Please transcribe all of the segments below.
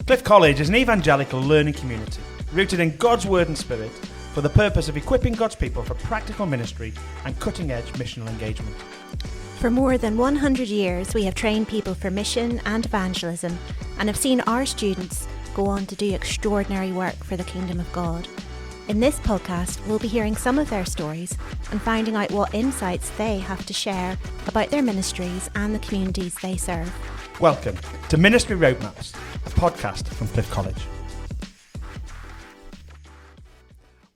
Cliff College is an evangelical learning community rooted in God's Word and Spirit for the purpose of equipping God's people for practical ministry and cutting-edge missional engagement. For more than 100 years, we have trained people for mission and evangelism and have seen our students go on to do extraordinary work for the kingdom of God. In this podcast, we'll be hearing some of their stories and finding out what insights they have to share about their ministries and the communities they serve. Welcome to Ministry Roadmaps, a podcast from Cliff College.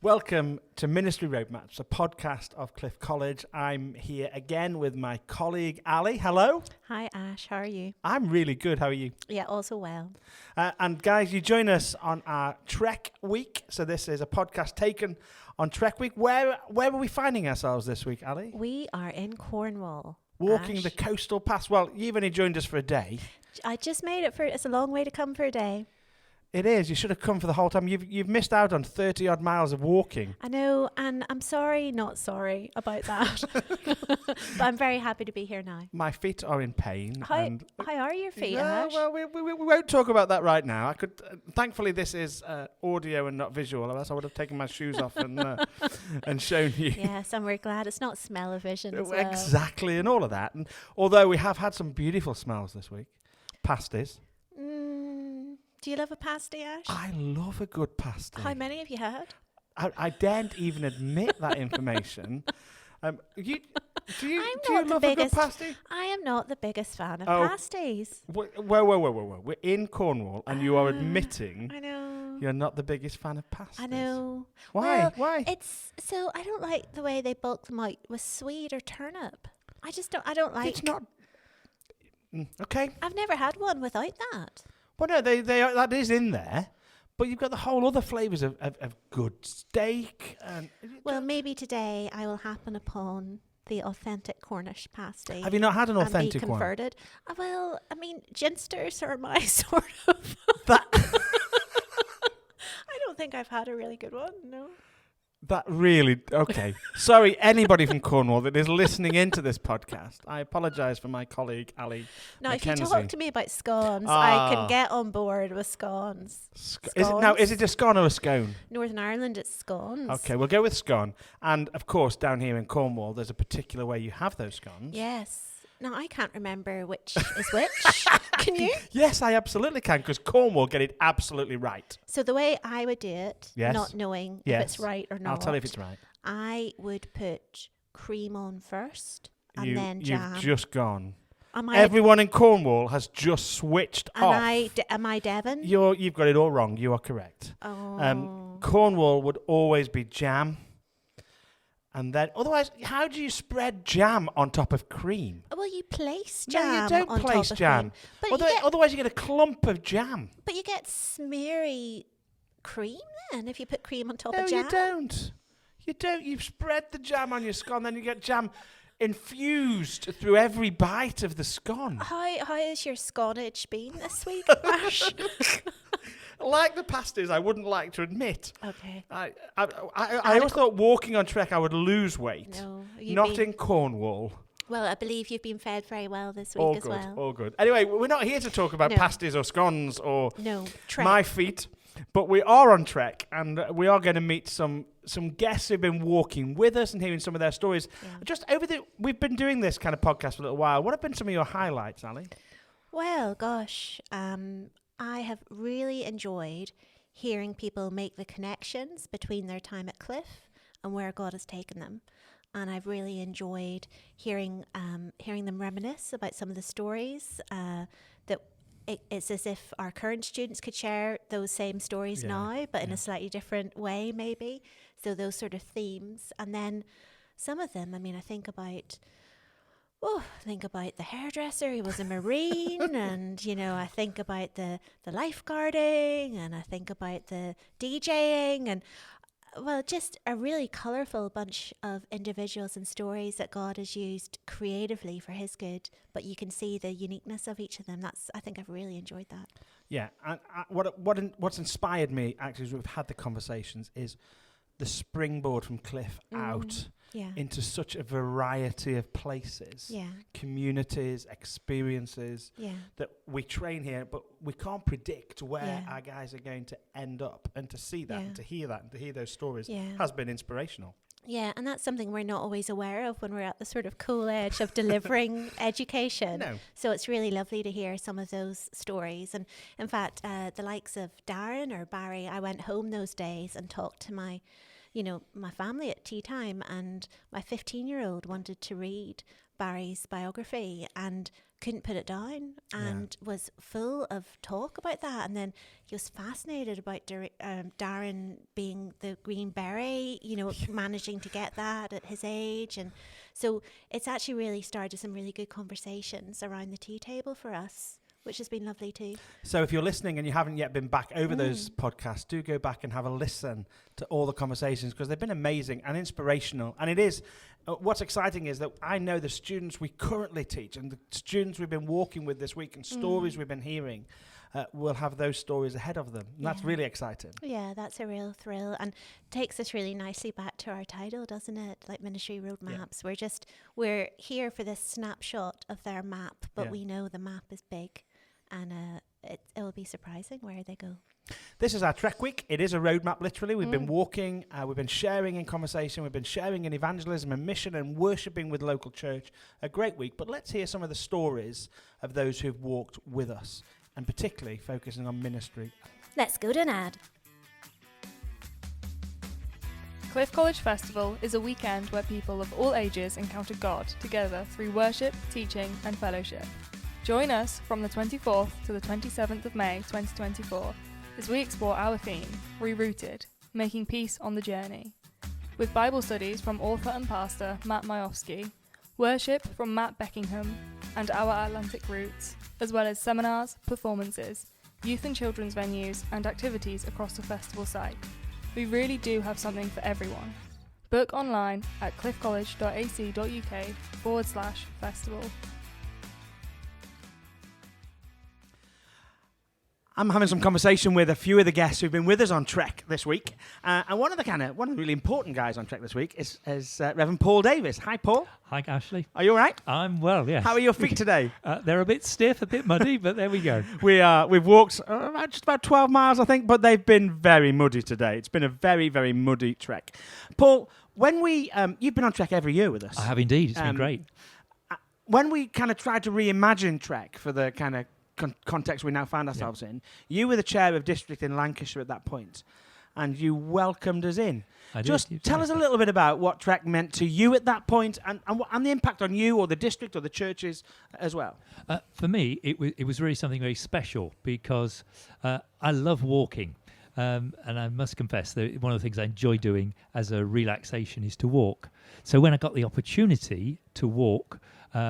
Welcome to Ministry Roadmaps, a podcast of Cliff College. I'm here again with my colleague Ali. Hello. Hi Ash, how are you? I'm really good. How are you? Yeah, also well. And guys, you join us on our Trek Week. So this is a podcast taken on Trek Week. Where are we finding ourselves this week, Ali? We are in Cornwall. Walking Ash. the coastal paths. Well, you've only joined us for a day. I just made it it's a long way to come for a day. It is. You should have come for the whole time. You've missed out on 30 odd miles of walking. I know, and I'm not sorry about that. But I'm very happy to be here now. My feet are in pain. How are your feet, No, Ash? well, we won't talk about that right now. I could. Thankfully, this is audio and not visual. Else I would have taken my shoes off and shown you. Yes, and we're glad it's not smell-o-vision as well. Exactly, and all of that. And although we have had some beautiful smells this week, pasties. Do you love a pasty, Ash? I love a good pasty. How many have you had? I daren't even admit that information. Do you love a good pasty? I am not the biggest fan of pasties. Whoa. We're in Cornwall and you are admitting I know. You're not the biggest fan of pasties. I know. Why? Well, Why? I don't like the way they bulk them out with swede or turnip. I don't like. It's not. Okay. I've never had one without that. Well, no, they are, that is in there, but you've got the whole other flavours of good steak. Well, maybe today I will happen upon the authentic Cornish pasty. Have you not had an authentic and be converted? one? Well, I mean, ginsters are my sort of. That I don't think I've had a really good one. No. That really, okay. Sorry, anybody from Cornwall that is listening into this podcast. I apologise for my colleague, Ali Mackenzie. If you talk to me about scones, I can get on board with scones. Is it a scone or a scone? Northern Ireland, it's scones. Okay, we'll go with scone. And, of course, down here in Cornwall, there's a particular way you have those scones. Yes. Now, I can't remember which is which. Can you? Yes, I absolutely can, because Cornwall get it absolutely right. So the way I would do it, yes. not knowing if it's right or not. I'll tell you if it's right. I would put cream on first and then jam. You've just gone. Everyone in Cornwall has just switched off. Am I Devon? You've got it all wrong. You are correct. Oh. Cornwall would always be jam. And then, otherwise, how do you spread jam on top of cream? Well, you place jam. No, you don't place jam. Otherwise, you get a clump of jam. But you get smeary cream then if you put cream on top of jam. No, you don't. You don't. You spread the jam on your scone, then you get jam infused through every bite of the scone. How has your sconage been this week, Ash? Like the pasties, I wouldn't like to admit. Okay. I always thought walking on Trek I would lose weight. No. Not in Cornwall. Well, I believe you've been fed very well this week as well. All good. Anyway, we're not here to talk about pasties or scones or my feet, but we are on Trek and we are going to meet some guests who've been walking with us and hearing some of their stories. Yeah. We've been doing this kind of podcast for a little while. What have been some of your highlights, Ali? Well, gosh, I have really enjoyed hearing people make the connections between their time at Cliff and where God has taken them. And I've really enjoyed hearing them reminisce about some of the stories that it's as if our current students could share those same stories now, but in a slightly different way maybe. So those sort of themes. And then some of them, I mean, I think about the hairdresser who was a Marine and, I think about the lifeguarding and I think about the DJing and, just a really colourful bunch of individuals and stories that God has used creatively for his good, but you can see the uniqueness of each of them. I think I've really enjoyed that. Yeah, and what's inspired me, actually, as we've had the conversations, is the springboard from Cliff out into such a variety of places, communities, experiences that we train here, but we can't predict where our guys are going to end up. And to see that and to hear that and to hear those stories has been inspirational. Yeah, and that's something we're not always aware of when we're at the sort of cool edge of delivering education. No. So it's really lovely to hear some of those stories. And in fact, the likes of Darren or Barry, I went home those days and talked to my family at tea time, and my 15-year-old wanted to read Barry's biography and couldn't put it down and was full of talk about that. And then he was fascinated about Darren being the Green Beret, managing to get that at his age. And so it's actually really started some really good conversations around the tea table for us, which has been lovely too. So if you're listening and you haven't yet been back over those podcasts, do go back and have a listen to all the conversations, because they've been amazing and inspirational. And it is, what's exciting is that I know the students we currently teach and the students we've been walking with this week and stories we've been hearing will have those stories ahead of them. And that's really exciting. Yeah, that's a real thrill, and takes us really nicely back to our title, doesn't it? Like Ministry Roadmaps. We're here for this snapshot of their map, but we know the map is big. And it will be surprising where they go. This is our Trek Week. It is a roadmap, literally. We've been walking, we've been sharing in conversation, we've been sharing in evangelism and mission and worshipping with local church. A great week, but let's hear some of the stories of those who've walked with us, and particularly focusing on ministry. Let's go to an ad. Cliff College Festival is a weekend where people of all ages encounter God together through worship, teaching and fellowship. Join us from the 24th to the 27th of May 2024 as we explore our theme, Rerouted, Making Peace on the Journey, with Bible studies from author and pastor Matt Majowski, worship from Matt Beckingham and Our Atlantic Roots, as well as seminars, performances, youth and children's venues and activities across the festival site. We really do have something for everyone. Book online at cliffcollege.ac.uk/festival. I'm having some conversation with a few of the guests who've been with us on Trek this week. And one of the really important guys on Trek this week is Reverend Paul Davis. Hi, Paul. Hi, Ashley. Are you all right? I'm well, yes. How are your feet today? They're a bit stiff, a bit muddy, but there we go. We've walked just about 12 miles, I think, but they've been very muddy today. It's been a very, very muddy trek. Paul, when you've been on Trek every year with us. I have indeed. It's been great. When we kind of tried to reimagine Trek for the kind of context we now find ourselves in, you were the chair of district in Lancashire at that point, and you welcomed us in. Just tell us a little bit about what Trek meant to you at that point, and the impact on you or the district or the churches as well. For me, it was really something very special, because I love walking. And I must confess that one of the things I enjoy doing as a relaxation is to walk. So when I got the opportunity to walk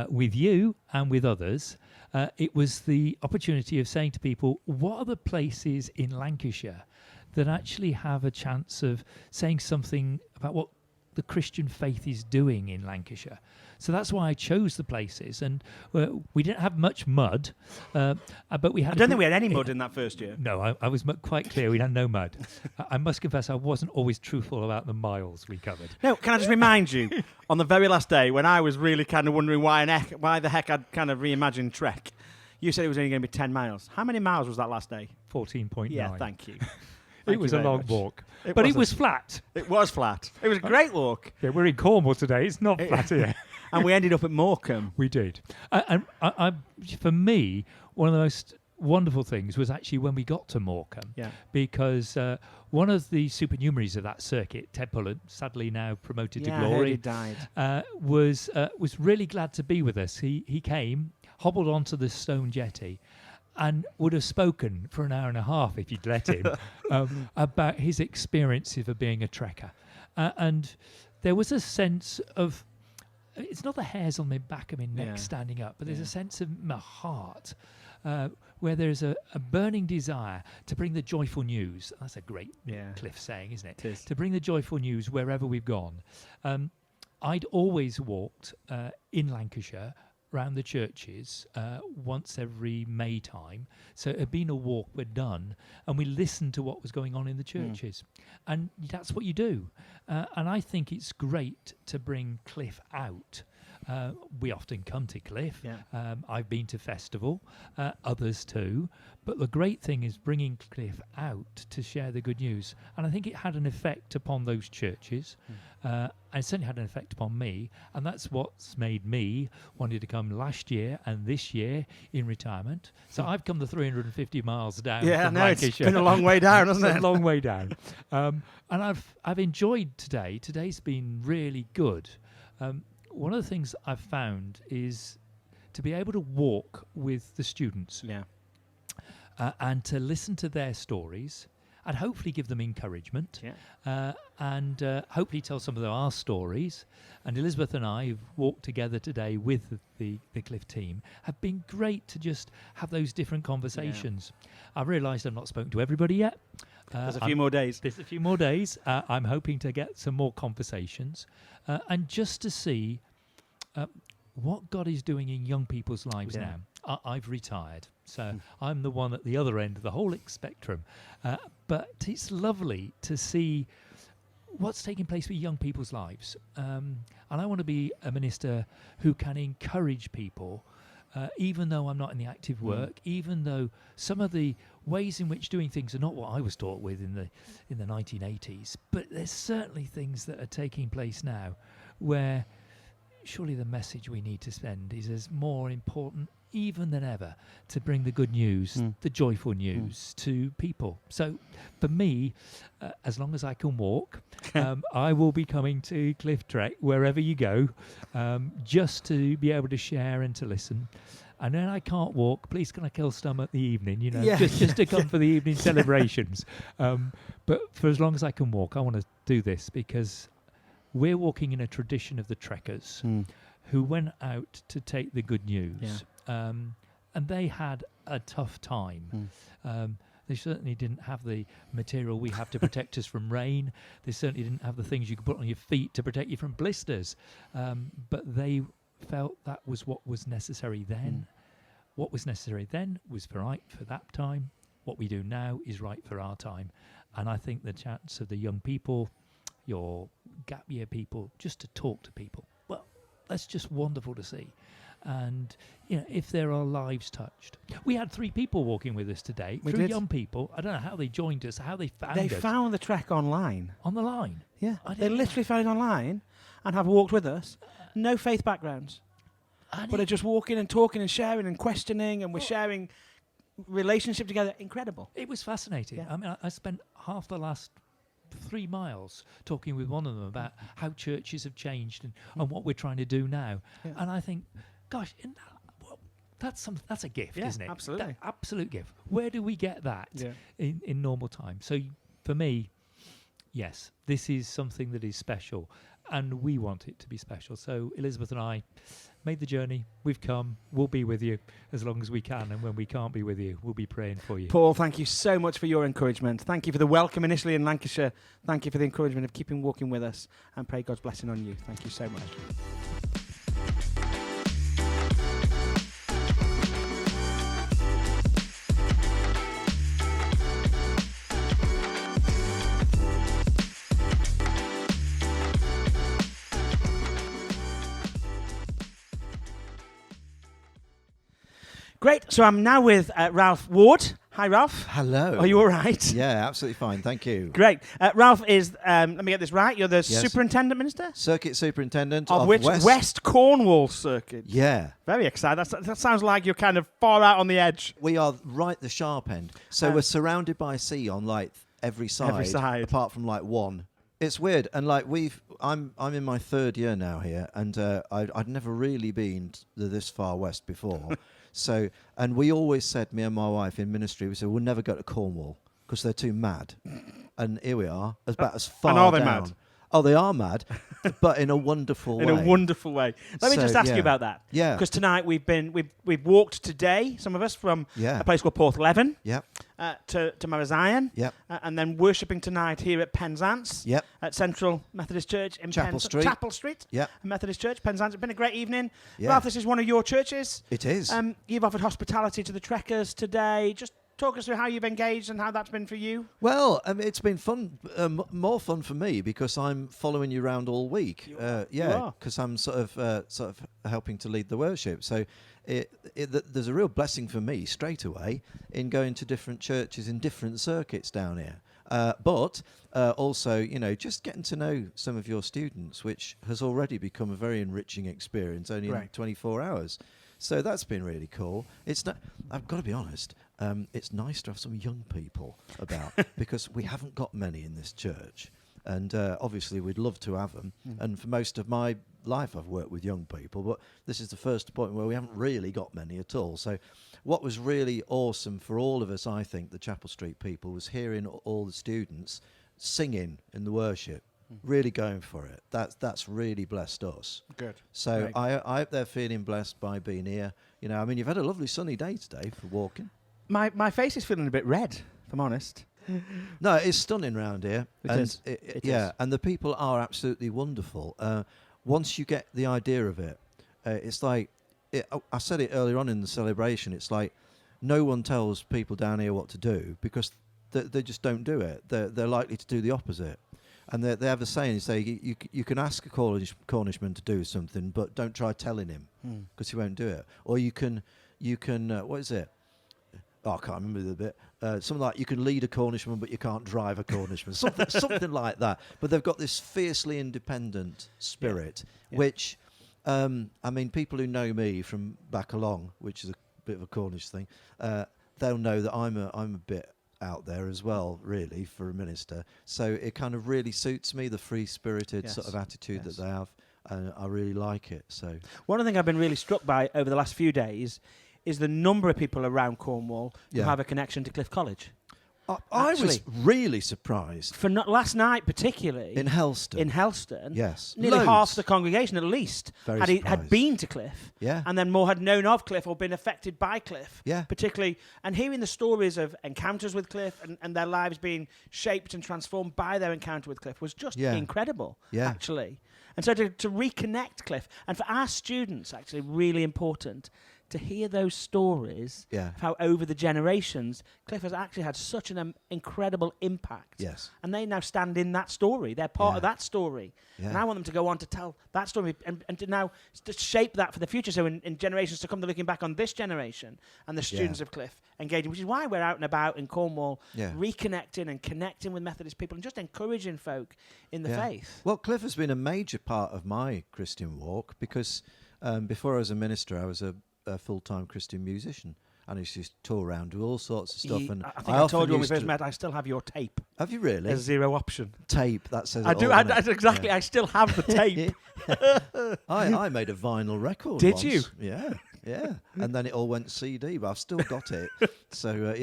with you and with others, it was the opportunity of saying to people, what are the places in Lancashire that actually have a chance of saying something about what the Christian faith is doing in Lancashire? So that's why I chose the places. And we didn't have much mud, but we had... I don't think we had any mud in that first year. No, I was quite clear we had no mud. I must confess I wasn't always truthful about the miles we covered. No, can I just remind you, on the very last day, when I was really kind of wondering why the heck I'd kind of reimagined Trek, you said it was only going to be 10 miles. How many miles was that last day? 14.9. Yeah, thank you. It was a long walk. But it was flat. It was flat. It was a great walk. Yeah, we're in Cornwall today. It's not flat here. And we ended up at Morecambe. We did. And for me, one of the most wonderful things was actually when we got to Morecambe. Yeah. Because one of the supernumeraries of that circuit, Ted Pullen, sadly now promoted to glory, died. Was really glad to be with us. He came, hobbled onto the stone jetty, and would have spoken for an hour and a half if you'd let him about his experiences of being a trekker. And there was a sense of, it's not the hairs on my back of my neck standing up, but there's a sense of my heart where there's a burning desire to bring the joyful news. That's a great Cliff saying, isn't it? It is. To bring the joyful news wherever we've gone. I'd always walked in Lancashire around the churches once every May time. So it had been a walk we'd done, and we listened to what was going on in the churches. And that's what you do. And I think it's great to bring Cliff out. We often come to Cliff. Yeah. I've been to Festival, others too. But the great thing is bringing Cliff out to share the good news. And I think it had an effect upon those churches. And it certainly had an effect upon me. And that's what's made me wanted to come last year and this year in retirement. So I've come the 350 miles down from Lancashire. It's been a long way down, hasn't it? It's a long way down. And I've enjoyed today. Today's been really good. One of the things I've found is to be able to walk with the students and to listen to their stories and hopefully give them encouragement and hopefully tell some of our stories. And Elizabeth and I, who've walked together today with the Cliff team, have been great to just have those different conversations. I've realised I've not spoken to everybody yet. There's a few more days. There's a few more days. I'm hoping to get some more conversations and just to see what God is doing in young people's lives now. I've retired, so I'm the one at the other end of the whole spectrum. But it's lovely to see what's taking place with young people's lives. And I want to be a minister who can encourage people, even though I'm not in the active work, even though some of the ways in which doing things are not what I was taught with in the 1980s. But there's certainly things that are taking place now where surely the message we need to send is as more important even than ever to bring the good news, the joyful news to people. So for me, as long as I can walk, I will be coming to Cliff Trek wherever you go, just to be able to share and to listen. And then I can't walk, please can I kill some at the evening, just to come for the evening celebrations. But for as long as I can walk, I want to do this because we're walking in a tradition of the trekkers who went out to take the good news. And they had a tough time. They certainly didn't have the material we have to protect us from rain. They certainly didn't have the things you could put on your feet to protect you from blisters. But they felt that was what was necessary then. What was necessary then was right for that time. What we do now is right for our time. And I think the chance of the young people, your gap year people, just to talk to people, well, that's just wonderful to see. And if there are lives touched, we had 3 people walking with us today. We 3 did. young people. I don't know how they joined us, how they found They us. found the trek online. On the line. Yeah, they literally found it online and have walked with us. No faith backgrounds, but are just walking and talking and sharing and questioning, and we're sharing relationship together. Incredible. It was fascinating. Yeah. I mean, I spent half the last 3 miles talking with one of them about how churches have changed and what we're trying to do now. Yeah. And I think, gosh, that's a gift, isn't it? Absolutely. Absolute gift. Where do we get that in normal time? So for me, yes, this is something that is special, and we want it to be special. So Elizabeth and I made the journey. We've come. We'll be with you as long as we can, and when we can't be with you, we'll be praying for you. Paul, thank you so much for your encouragement. Thank you for the welcome initially in Lancashire. Thank you for the encouragement of keeping walking with us, and pray God's blessing on you. Thank you so much. Great. So I'm now with Ralph Ward. Hi, Ralph. Hello. Are you all right? Yeah, absolutely fine. Thank you. Great. Ralph is, let me get this right, you're the Superintendent Minister? Circuit Superintendent of which? West Cornwall Circuit. Yeah. Very excited. That sounds like you're kind of far out on the edge. We are right at the sharp end. So we're surrounded by sea on like every side. Apart from like one. It's weird. And like I'm in my 3rd year now here, and I'd never really been this far west before. So, and we always said, me and my wife in ministry, we said, we'll never go to Cornwall because they're too mad. And here we are, about as far and are they down. Mad? Oh, they are mad, but in a wonderful way. In a wonderful way. Let me just ask you about that. Yeah. Because tonight we've walked today, some of us, from a place called Porthleven to Marazion. Yep. And then worshipping tonight here at Penzance. Yep. At Central Methodist Church in Chapel Street. Yep. Methodist Church, Penzance. It's been a great evening. Yeah. Ralph, this is one of your churches. It is. You've offered hospitality to the trekkers today. Just talk us through how you've engaged and how that's been for you. Well, it's been fun, more fun for me because I'm following you around all week. Because I'm sort of helping to lead the worship. So there's a real blessing for me straight away in going to different churches in different circuits down here. But also, just getting to know some of your students, which has already become a very enriching experience only in 24 hours. So that's been really cool. I've got to be honest, it's nice to have some young people about because we haven't got many in this church. And obviously we'd love to have them. And for most of my life I've worked with young people, but this is the first point where we haven't really got many at all. So what was really awesome for all of us, I think, the Chapel Street people, was hearing all the students singing in the worship. Really going for it. That's really blessed us. Good. So I hope they're feeling blessed by being here. You've had a lovely sunny day today for walking. My face is feeling a bit red, if I'm honest. No, it's stunning round here. It is. And the people are absolutely wonderful. Once you get the idea of it, it's like, I said it earlier on in the celebration, it's like no one tells people down here what to do because they just don't do it. They're likely to do the opposite. And they have a saying, you can ask a Cornishman to do something, but don't try telling him because he won't do it. Or you can what is it? Oh, I can't remember the bit. Something like you can lead a Cornishman, but you can't drive a Cornishman. something like that. But they've got this fiercely independent spirit, which, people who know me from back along, which is a bit of a Cornish thing, they'll know that I'm a bit out there as well, really, for a minister. So it kind of really suits me, the free-spirited sort of attitude that they have, and I really like it. So one of the things I've been really struck by over the last few days is the number of people around Cornwall who have a connection to Cliff College. I was really surprised. For last night particularly. In Helston. Yes. Nearly half the congregation at least had been to Cliff. Yeah. And then more had known of Cliff or been affected by Cliff. Yeah. Particularly. And hearing the stories of encounters with Cliff and their lives being shaped and transformed by their encounter with Cliff was just incredible, actually. And so to reconnect Cliff, and for our students, actually, really important to hear those stories of how over the generations, Cliff has actually had such an incredible impact. Yes. And they now stand in that story. They're part of that story. Yeah. And I want them to go on to tell that story and to now to shape that for the future. So in generations to come, they're looking back on this generation and the students of Cliff engaging, which is why we're out and about in Cornwall, reconnecting and connecting with Methodist people and just encouraging folk in the faith. Well, Cliff has been a major part of my Christian walk because before I was a minister, I was a full-time Christian musician, and I used to tour around, do all sorts of stuff. And I think I told you when we first met, I still have your tape. Have you really? There's zero option. Tape, that says I do. Exactly. Yeah. I still have the tape. I made a vinyl record. Did once. You? Yeah. And then it all went CD, but I've still got it. So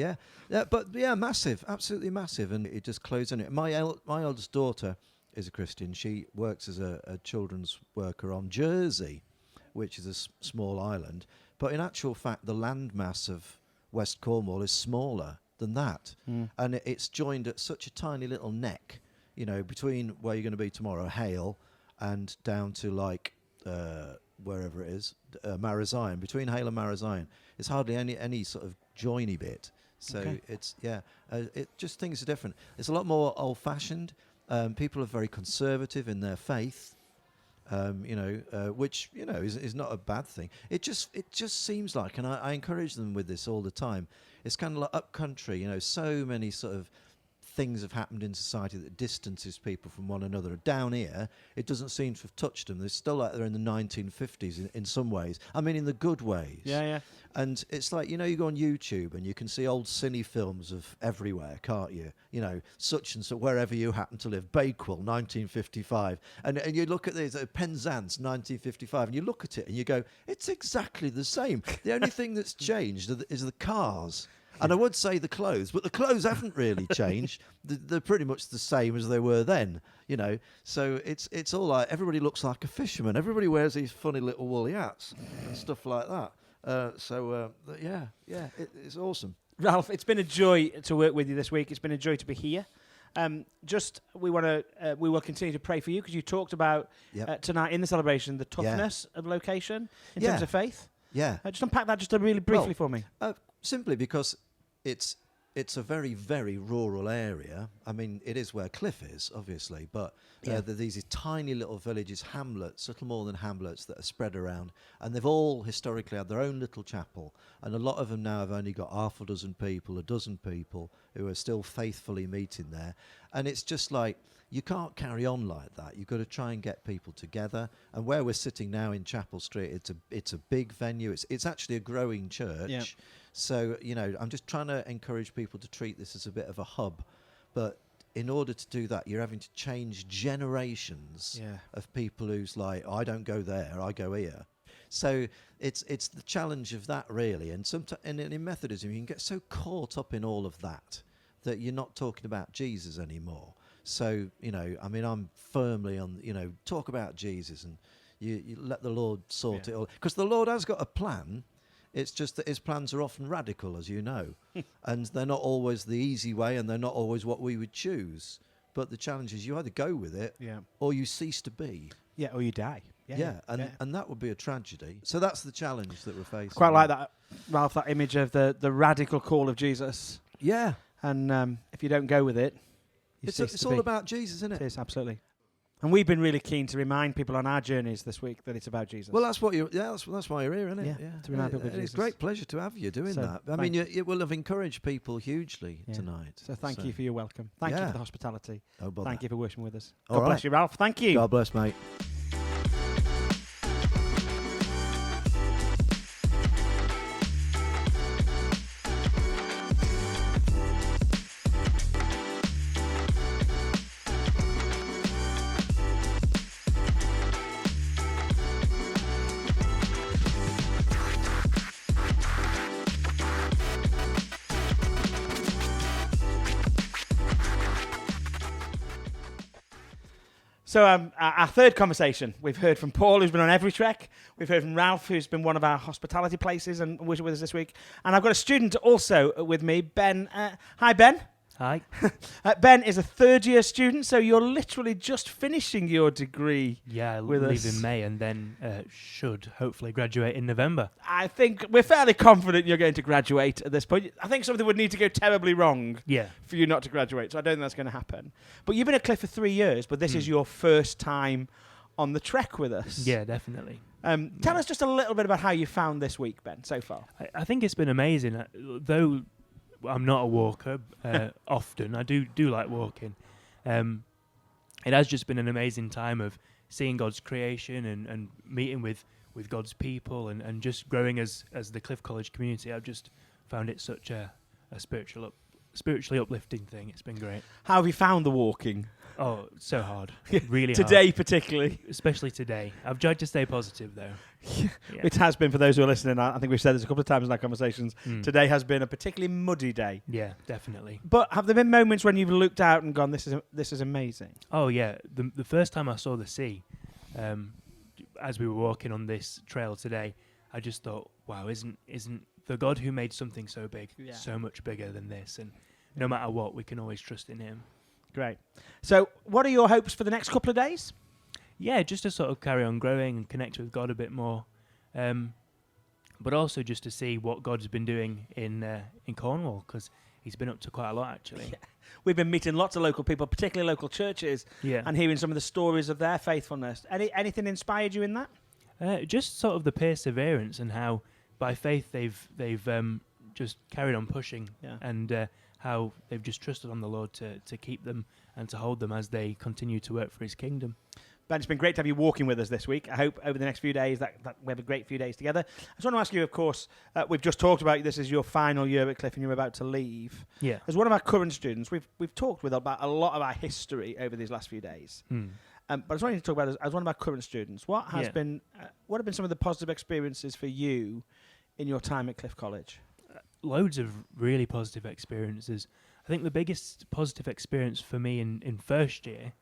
massive, absolutely massive, and it just closed on it. My eldest daughter is a Christian. She works as a children's worker on Jersey, which is a small island. But in actual fact, the landmass of West Cornwall is smaller than that. And it's joined at such a tiny little neck, between where you're going to be tomorrow, Hale, and down to wherever it is, Marazion. Between Hale and Marazion, it's hardly any sort of joiny bit. So it just things are different. It's a lot more old-fashioned. People are very conservative in their faith. Which is not a bad thing. It just seems like, and I encourage them with this all the time. It's kind of like up country, so many sort of things have happened in society that distances people from one another. Down here, it doesn't seem to have touched them. They're still like they're in the 1950s in some ways. I mean, in the good ways. Yeah. And it's like, you go on YouTube and you can see old cine films of everywhere, can't you? Such and so, wherever you happen to live, Bakewell, 1955. And you look at this, Penzance, 1955, and you look at it and you go, it's exactly the same. The only thing that's changed is the cars. And I would say the clothes, but the clothes haven't really changed. They're pretty much the same as they were then, you know. So it's all like everybody looks like a fisherman. Everybody wears these funny little woolly hats and stuff like that. It's awesome. Ralph, it's been a joy to work with you this week. It's been a joy to be here. We will continue to pray for you because you talked about tonight in the celebration the toughness of location in terms of faith. Yeah. Just unpack that just really briefly for me. Simply because it's a very, very rural area. I mean, it is where Cliff is, obviously, but there are these tiny little villages, hamlets, little more than hamlets that are spread around, and they've all historically had their own little chapel, and a lot of them now have only got half a dozen people, a dozen people who are still faithfully meeting there, and it's just like, you can't carry on like that. You've got to try and get people together. And where we're sitting now in Chapel Street, it's a big venue. It's actually a growing church. Yep. So, you know, I'm just trying to encourage people to treat this as a bit of a hub. But in order to do that, you're having to change generations of people who's like, I don't go there, I go here. So it's the challenge of that, really. And in Methodism, you can get so caught up in all of that you're not talking about Jesus anymore. So, you know, I mean, I'm firmly on, you know, talk about Jesus and you let the Lord sort it all. Because the Lord has got a plan. It's just that his plans are often radical, as you know. And they're not always the easy way and they're not always what we would choose. But the challenge is you either go with it or you cease to be. Yeah, or you die. And that would be a tragedy. So that's the challenge that we're facing. Quite like that, Ralph, that image of the radical call of Jesus. Yeah. And if you don't go with it, it's all about Jesus, isn't it? It is, absolutely. And we've been really keen to remind people on our journeys this week that it's about Jesus. Well, that's what that's why you're here, isn't it? Yeah. To remind people of Jesus. It's a great pleasure to have you doing that. I mean, it will have encouraged people hugely tonight. So thank you for your welcome. Thank you for the hospitality. No bother. Thank you for working with us. God bless you, Ralph. Thank you. God bless, mate. So our third conversation, we've heard from Paul, who's been on every trek. We've heard from Ralph, who's been one of our hospitality places and was with us this week. And I've got a student also with me, Ben. Hi, Ben. Hi. Ben is a third-year student, so you're literally just finishing your degree. Yeah, I leave in May and then should hopefully graduate in November. I think we're fairly confident you're going to graduate at this point. I think something would need to go terribly wrong for you not to graduate, so I don't think that's going to happen. But you've been at Cliff for 3 years, but this is your first time on the trek with us. Yeah, definitely. Tell us just a little bit about how you found this week, Ben, so far. I think it's been amazing, though I'm not a walker often. I do like walking. It has just been an amazing time of seeing God's creation and meeting with God's people and just growing as the Cliff College community. I've just found it such a spiritually uplifting thing. It's been great. How have you found the walking? Oh, so hard. Really hard. Today particularly. Especially today. I've tried to stay positive though. It has been, for those who are listening, I think we've said this a couple of times in our conversations, today has been a particularly muddy day. Yeah, definitely. But have there been moments when you've looked out and gone, this is amazing? Oh yeah, the first time I saw the sea, as we were walking on this trail today, I just thought, wow, isn't the God who made something so big so much bigger than this? And no matter what, we can always trust in him. Great. So what are your hopes for the next couple of days? Yeah, just to sort of carry on growing and connect with God a bit more, but also just to see what God's been doing in Cornwall, because he's been up to quite a lot, actually. Yeah. We've been meeting lots of local people, particularly local churches, and hearing some of the stories of their faithfulness. Anything inspired you in that? Just sort of the perseverance and how, by faith, they've just carried on pushing, and how they've just trusted on the Lord to keep them and to hold them as they continue to work for his kingdom. Ben, it's been great to have you walking with us this week. I hope over the next few days that we have a great few days together. I just want to ask you, of course, we've just talked about this is your final year at Cliff and you're about to leave. Yeah. As one of our current students, we've talked about a lot of our history over these last few days. But I just wanted to talk about as one of our current students, what have been some of the positive experiences for you in your time at Cliff College? loads of really positive experiences. I think the biggest positive experience for me in first year,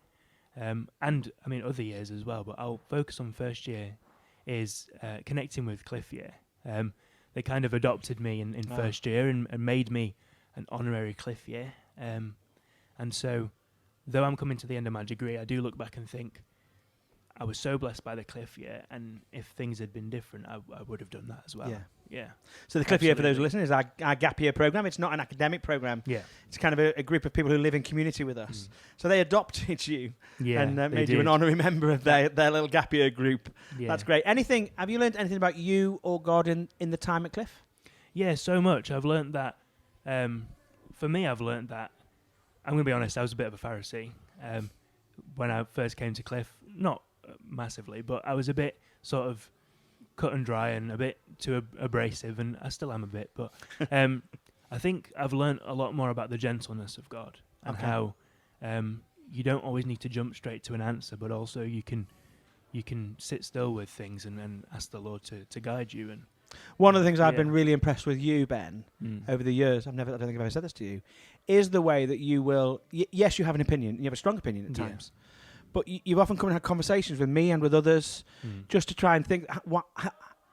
and I mean other years as well, but I'll focus on first year, is connecting with Cliff Year. They kind of adopted me in first year and made me an honorary Cliff Year. And so, though I'm coming to the end of my degree, I do look back and think, I was so blessed by the Cliff Year, and if things had been different, I would have done that as well. Yeah. So the Cliff Year, for those listening, is our gap year program. It's not an academic program. Yeah. It's kind of a group of people who live in community with us. So they adopted you and made you an honorary member of their little gap year group. Yeah. That's great. Have you learned anything about you or God in the time at Cliff? Yeah, so much. I've learned that, for me, I'm going to be honest, I was a bit of a Pharisee when I first came to Cliff. Not massively, but I was a bit sort of cut and dry and a bit too abrasive, and I still am a bit, but I think I've learned a lot more about the gentleness of God and how you don't always need to jump straight to an answer, but also you can sit still with things and ask the Lord to guide you. And one of the things I've been really impressed with you, Ben, over the years, I don't think I've ever said this to you, is the way that you will, yes, you have an opinion, you have a strong opinion at times, but you've often come and had conversations with me and with others just to try and think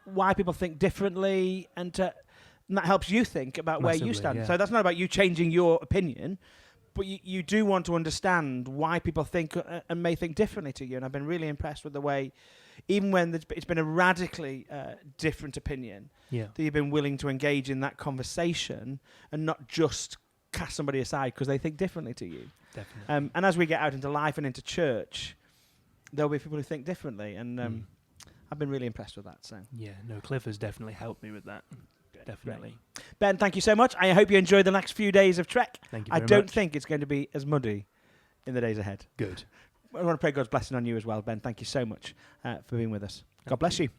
why people think differently, and that helps you think about where you stand. So that's not about you changing your opinion, but you do want to understand why people think and may think differently to you. And I've been really impressed with the way, even when it's been a radically different opinion, that you've been willing to engage in that conversation and not just cast somebody aside because they think differently to you. Definitely. And as we get out into life and into church, there'll be people who think differently, and I've been really impressed with that. So Cliff has definitely helped me with that. Definitely. Right. Ben, thank you so much. I hope you enjoy the next few days of Trek. Thank you very much. I don't much. think it's going to be as muddy in the days ahead. Good. I want to pray God's blessing on you as well, Ben. Thank you so much for being with us. God bless you.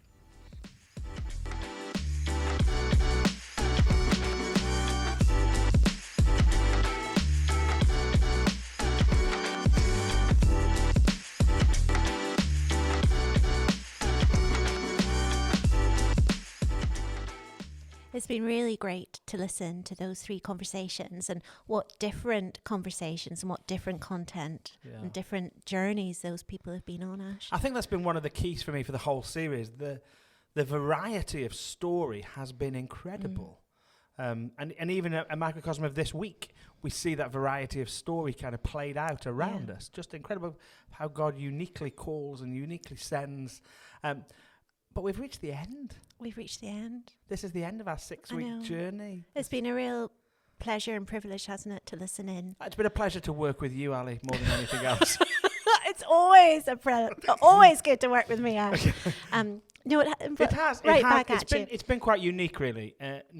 It's been really great to listen to those three conversations and what different conversations and what different content and different journeys those people have been on, Ash. I think that's been one of the keys for me for the whole series. The variety of story has been incredible. And even a microcosm of this week, we see that variety of story kind of played out around us. Just incredible how God uniquely calls and uniquely sends. But we've reached the end. We've reached the end. This is the end of our 6-week journey. It's been a real pleasure and privilege, hasn't it, to listen in. It's been a pleasure to work with you, Ali, more than anything else. It's always always good to work with me, Ash. No, it has. It's been quite unique, really,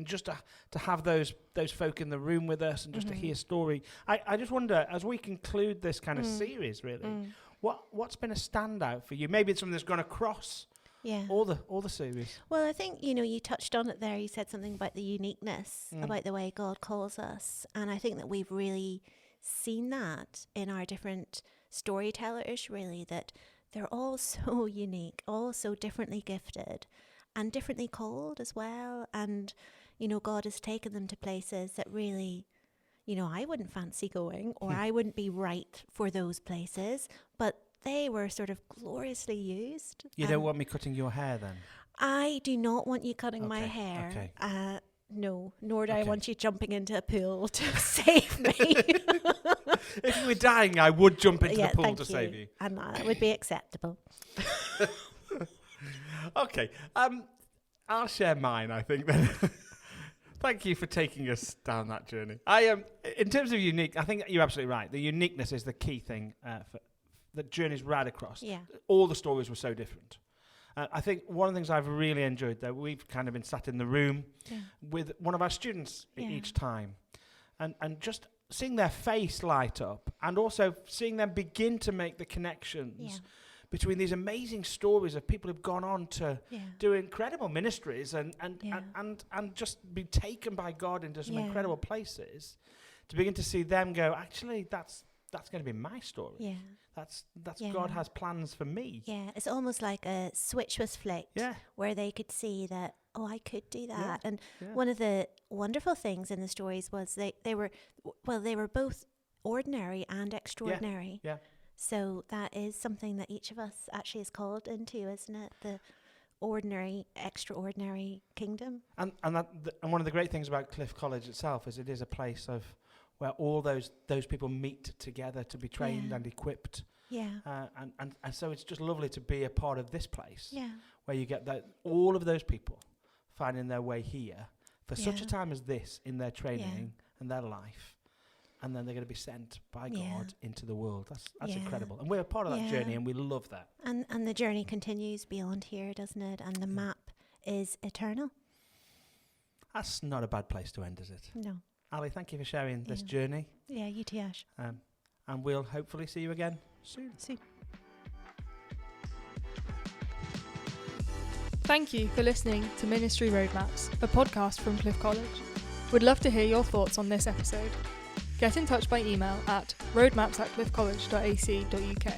just to have those folk in the room with us and just to hear story. I just wonder, as we conclude this kind of series, really, what's been a standout for you? Maybe it's something that's gone across. Yeah. All the series. Well, I think, you touched on it there. You said something about the uniqueness, about the way God calls us. And I think that we've really seen that in our different storytellers, really, that they're all so unique, all so differently gifted and differently called as well. And, God has taken them to places that really, I wouldn't fancy going, or I wouldn't be right for those places. But they were sort of gloriously used. You don't want me cutting your hair then? I do not want you cutting my hair. Okay. No, nor do I want you jumping into a pool to save me. If you were dying, I would jump into the pool to save you. And that would be acceptable. Okay. I'll share mine, I think, then. Thank you for taking us down that journey. In terms of unique, I think you're absolutely right. The uniqueness is the key thing for the journey's right across. Yeah. All the stories were so different. I think one of the things I've really enjoyed, though, we've kind of been sat in the room with one of our students each time. And just seeing their face light up and also seeing them begin to make the connections between these amazing stories of people who've gone on to do incredible ministries and just be taken by God into some incredible places, to begin to see them go, actually, that's going to be my story. Yeah. That's God has plans for me. Yeah, it's almost like a switch was flicked where they could see that oh, I could do that. And one of the wonderful things in the stories was they were both ordinary and extraordinary. Yeah. So that is something that each of us actually is called into, isn't it? The ordinary, extraordinary kingdom. And one of the great things about Cliff College itself is it is a place of where all those people meet together to be trained and equipped. Yeah. And so it's just lovely to be a part of this place. Yeah. Where you get all of those people finding their way here for such a time as this in their training and their life. And then they're going to be sent by God into the world. That's incredible. And we're a part of that journey, and we love that. And the journey continues beyond here, doesn't it? And the map is eternal. That's not a bad place to end, is it? No. Ali, thank you for sharing this journey. Yeah, you too, Ash. And we'll hopefully see you again soon. Thank you for listening to Ministry Roadmaps, a podcast from Cliff College. We'd love to hear your thoughts on this episode. Get in touch by email at roadmaps@cliffcollege.ac.uk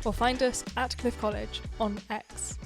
or find us at Cliff College on X.